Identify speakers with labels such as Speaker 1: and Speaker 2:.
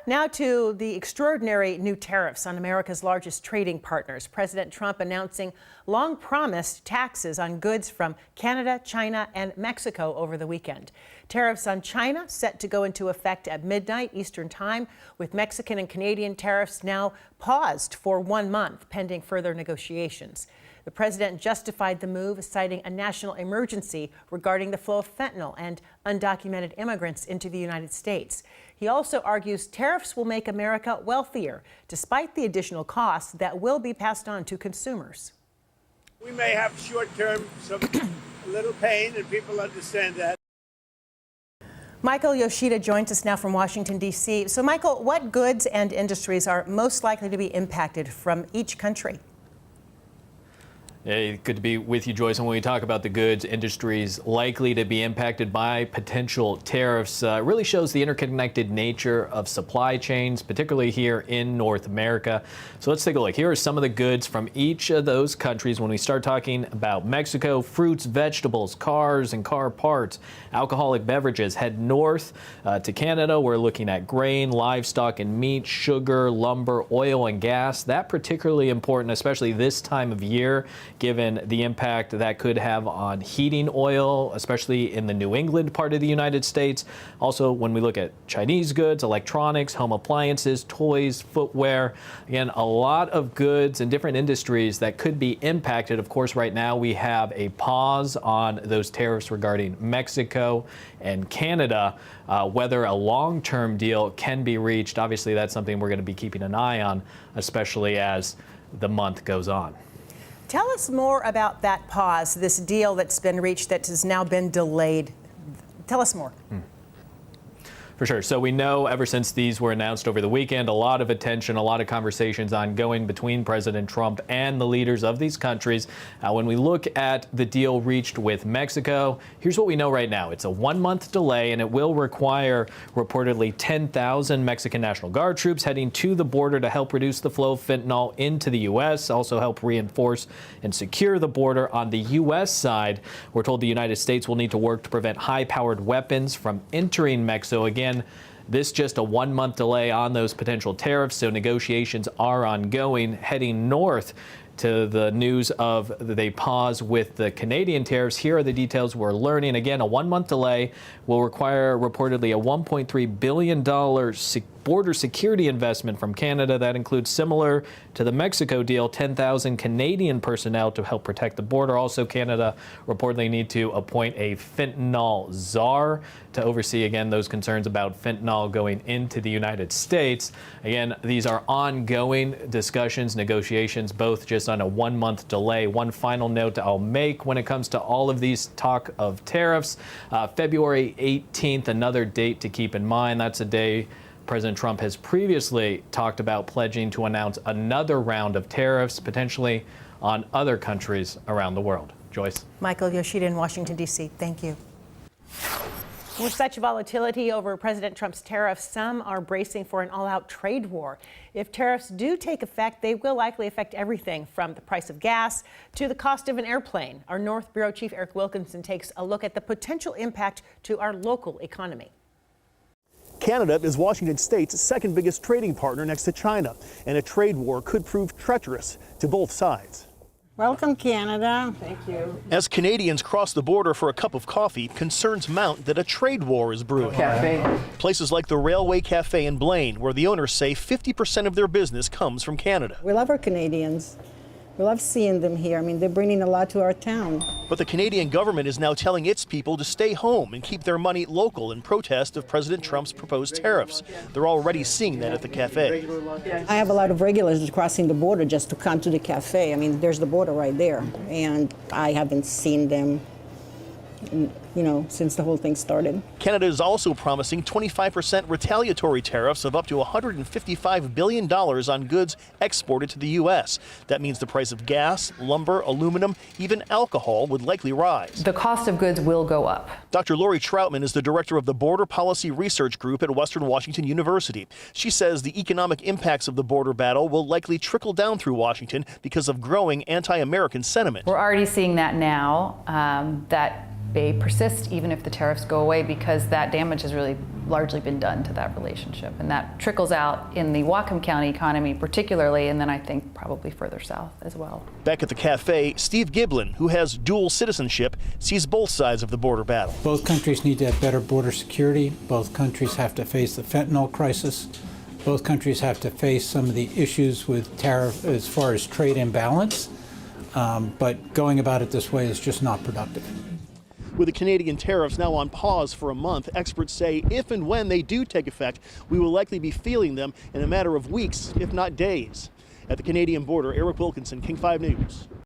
Speaker 1: Now to the extraordinary new tariffs on America's largest trading partners. President Trump announcing long-promised taxes on goods from Canada, China, and Mexico over the weekend. Tariffs on China set to go into effect at midnight Eastern Time, with Mexican and Canadian tariffs now paused for 1 month, pending further negotiations. The president justified the move, citing a national emergency regarding the flow of fentanyl and undocumented immigrants into the United States. He also argues tariffs will make America wealthier, despite the additional costs that will be passed on to consumers.
Speaker 2: We may have short-term a little pain, and people understand that.
Speaker 1: Michael Yoshida joins us now from Washington, D.C. So, Michael, what goods and industries are most likely to be impacted from each country?
Speaker 3: Hey, good to be with you, Joyce. And when we talk about the goods industries likely to be impacted by potential tariffs, it really shows the interconnected nature of supply chains, particularly here in North America. So let's take a look. Here are some of the goods from each of those countries. When we start talking about Mexico, fruits, vegetables, cars and car parts, alcoholic beverages. Head north to Canada. We're looking at grain, livestock and meat, sugar, lumber, oil and gas. That particularly important, especially this time of year, given the impact that could have on heating oil, especially in the New England part of the United States. Also, when we look at Chinese goods, electronics, home appliances, toys, footwear, again, a lot of goods and different industries that could be impacted. Of course, right now we have a pause on those tariffs regarding Mexico and Canada. Whether a long-term deal can be reached, obviously that's something we're going to be keeping an eye on, especially as the month goes on.
Speaker 1: Tell us more about that pause, this deal that's been reached that has now been delayed. Tell us more.
Speaker 3: For sure. So we know ever since these were announced over the weekend, a lot of attention, a lot of conversations ongoing between President Trump and the leaders of these countries. When we look at the deal reached with Mexico, here's what we know right now. It's a 1-month delay, and it will require reportedly 10,000 Mexican National Guard troops heading to the border to help reduce the flow of fentanyl into the U.S., also help reinforce and secure the border. On the U.S. side, we're told the United States will need to work to prevent high-powered weapons from entering Mexico. Again, this just a 1-month delay on those potential tariffs, so negotiations are ongoing. Heading north to the news of they pause with the Canadian tariffs. Here are the details we're learning. Again, a 1-month delay will require reportedly a $1.3 billion border security investment from Canada. That includes, similar to the Mexico deal, 10,000 Canadian personnel to help protect the border. Also, Canada reportedly need to appoint a fentanyl czar to oversee, again, those concerns about fentanyl going into the United States. Again, these are ongoing discussions, negotiations, both just on a 1-month delay. One final note I'll make when it comes to all of these talk of tariffs, February 18th, another date to keep in mind. That's a day President Trump has previously talked about pledging to announce another round of tariffs, potentially on other countries around the world. Joyce.
Speaker 1: Michael Yoshida in Washington, D.C. Thank you. With such volatility over President Trump's tariffs, some are bracing for an all-out trade war. If tariffs do take effect, they will likely affect everything from the price of gas to the cost of an airplane. Our North Bureau Chief Eric Wilkinson takes a look at the potential impact to our local economy.
Speaker 4: Canada is Washington State's second biggest trading partner next to China, and a trade war could prove treacherous to both sides.
Speaker 5: Welcome, Canada. Thank you.
Speaker 4: As Canadians cross the border for a cup of coffee, concerns mount that a trade war is brewing.
Speaker 5: Cafe.
Speaker 4: Places like the Railway Cafe in Blaine, where the owners say 50% of their business comes from Canada.
Speaker 5: We love our Canadians. We love seeing them here. I mean, they're bringing a lot to our town.
Speaker 4: But the Canadian government is now telling its people to stay home and keep their money local in protest of President Trump's proposed tariffs. They're already seeing that at the cafe.
Speaker 5: I have a lot of regulars crossing the border just to come to the cafe. I mean, there's the border right there. And I haven't seen them, since the whole thing started.
Speaker 4: Canada is also promising 25% retaliatory tariffs of up to $155 billion on goods exported to the U.S. That means the price of gas, lumber, aluminum, even alcohol would likely rise.
Speaker 6: The cost of goods will go up.
Speaker 4: Dr. Lori Troutman is the director of the Border Policy Research Group at Western Washington University. She says the economic impacts of the border battle will likely trickle down through Washington because of growing anti-American sentiment.
Speaker 6: We're already seeing that now, that may persist even if the tariffs go away, because that damage has really largely been done to that relationship. And that trickles out in the Whatcom County economy particularly, and then I think probably further south as well.
Speaker 4: Back at the cafe, Steve Giblin, who has dual citizenship, sees both sides of the border battle.
Speaker 7: Both countries need to have better border security. Both countries have to face the fentanyl crisis. Both countries have to face some of the issues with tariff as far as trade imbalance. But going about it this way is just not productive.
Speaker 4: With the Canadian tariffs now on pause for a month, experts say if and when they do take effect, we will likely be feeling them in a matter of weeks, if not days. At the Canadian border, Eric Wilkinson, King 5 News.